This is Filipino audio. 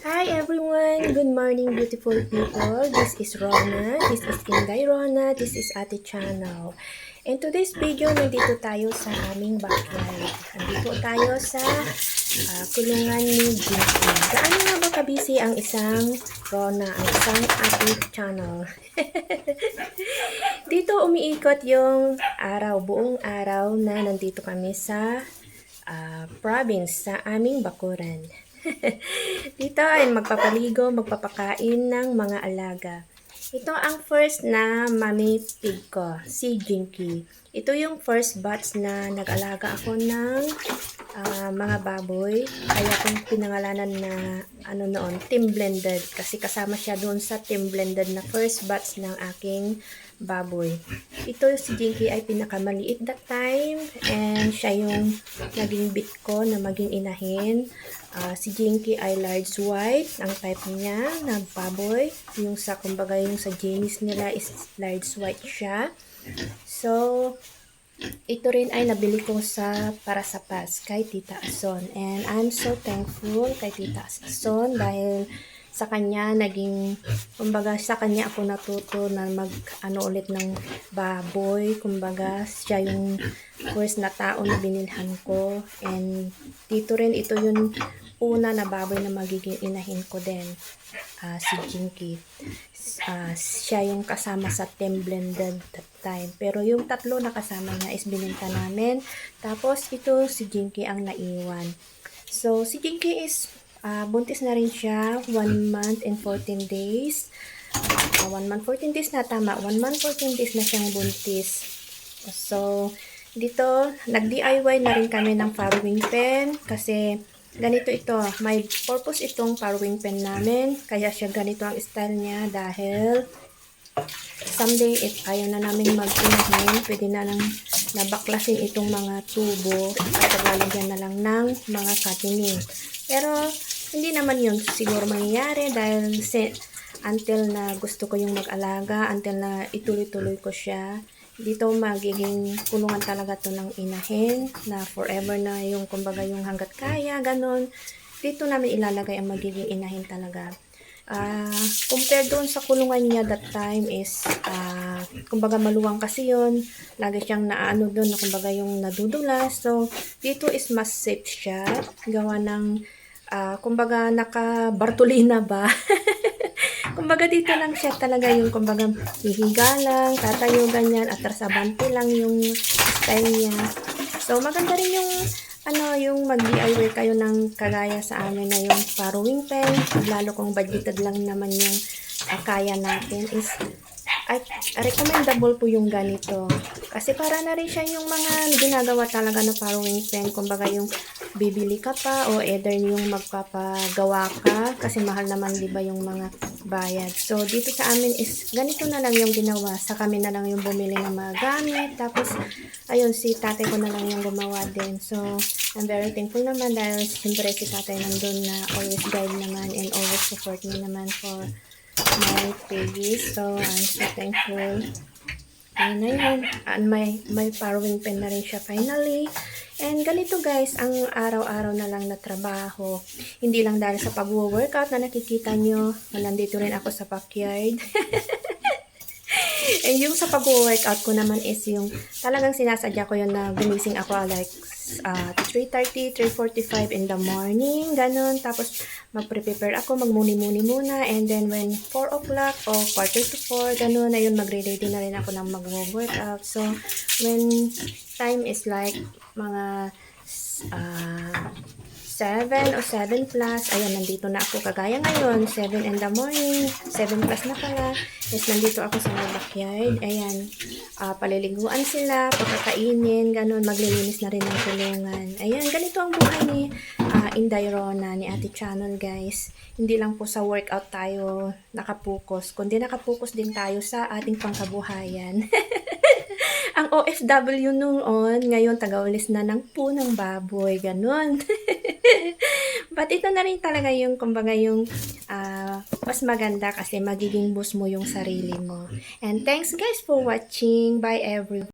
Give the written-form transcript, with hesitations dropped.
Hi everyone! Good morning beautiful people. This is Rona. This is Inday Rona. This is Ate Channel. In today's video, nandito tayo sa aming backyard. Nandito tayo sa kulungan ni Jinky. Gaano nga ba kabisi ang isang Rona, ang isang Ate Channel? Dito umiikot yung araw, buong araw na nandito kami sa province, sa aming bakuran. Dito ay magpapaligo, magpapakain ng mga alaga. Ito ang first na mami pig ko, si Jinky. Ito yung first batch na nag-alaga ako ng mga baboy. Kaya kung pinangalanan na team blended. Kasi kasama siya doon sa team blended na first batch ng aking baboy. Ito si Jinky ay pinakamaliit that time. And siya yung naging bit ko na maging inahin. Si Jinky ay large white, ang type niya na baboy. Yung sa, kumbaga yung sa genus nila is large white siya. So, ito rin ay nabili ko para sa Pass kay Tita Ason. And I'm so thankful kay Tita Ason dahil sa kanya kumbaga sa kanya ako natuto na ulit ng baboy. Kumbaga siya yung first na tao na binilhan ko. And dito rin ito yung una na baboy na magiging inahin ko din, si Jinky. Siya yung kasama sa team blended that time. Pero yung tatlo na kasama niya is bininta namin. Tapos ito si Jinky ang naiwan. So si Jinky is buntis na rin siya, 1 month and 14 days. 1 month 14 days na tama. 1 month 14 days na siyang buntis. So dito nag-DIY na rin kami ng farrowing pen kasi ganito ito, may purpose itong farrowing pen namin, kaya siya ganito ang style niya dahil someday if ayaw na namin mag-inahin, pwede na lang nabaklasin itong mga tubo at lalagyan na lang ng mga cutting. Pero hindi naman yun siguro mangyayari dahil until na gusto ko yung mag-alaga, until na ituloy-tuloy ko siya. Dito magiging kulungan talaga to ng inahin na forever na yung kumbaga yung hanggat kaya, ganun. Dito namin ilalagay ang magiging inahin talaga. Compared doon sa kulungan niya that time is kumbaga maluwang kasi yun. Lagi siyang naano doon na kumbaga yung nadudulas. So dito is mas safe siya. Gawa ng kumbaga naka-Bartolina ba? Kumbaga dito lang siya talaga yung kumbaga hihiga lang, tatayo ganyan, at trasabante lang yung style niya. So maganda rin yung yung mag-DIY kayo ng kagaya sa amin na yung farrowing pen, lalo kung budgeted lang naman yung kaya natin is recommendable po yung ganito. Kasi para na rin siya yung mga ginagawa talaga na farrowing pen, kumbaga yung bibili ka pa o either yung magpapagawa ka kasi mahal naman diba yung mga bayad. So dito sa amin is ganito na lang yung ginawa, sa kami na lang yung bumili ng mga gamit, tapos ayun si tatay ko na lang yung gumawa din. So I'm very thankful naman dahil siyempre si tatay nandun na always guide naman and always support me naman for my pages. So I'm so thankful. Ayun na yun. And may farrowing pen na rin siya finally. And ganito guys, ang araw-araw na lang na trabaho. Hindi lang dahil sa pag-workout na nakikita nyo. Nandito rin ako sa backyard. And yung sa pag-workout ko naman is yung talagang sinasadya ko yun na gumising ako like 3:30, 3:45 in the morning, ganun. Tapos magpre-prepare ako, magmuni-muni muna, and then when 4 o'clock o 3:45, ganun, ayun, magre-ready na rin ako ng mag-workout. So when time is like mga 7 o 7 plus, ayan, nandito na ako. Kagaya ngayon, 7 in the morning, 7 plus na pala, is nandito ako sa my backyard. Ayan, paliliguan sila, pagkakainin, ganun, maglilinis na rin ng kulungan. Ayan, ganito ang buhay ni Inday Rona, ni Ate Channel guys. Hindi lang po sa workout tayo nakapokus, kundi nakapokus din tayo sa ating pangkabuhayan. Ang OFW noon, ngayon tagaulis na ng punang baboy, ganun. But ito na rin talaga yung, kumbaga yung mas maganda kasi magiging boss mo yung sarili mo. And thanks guys for watching. Bye everyone.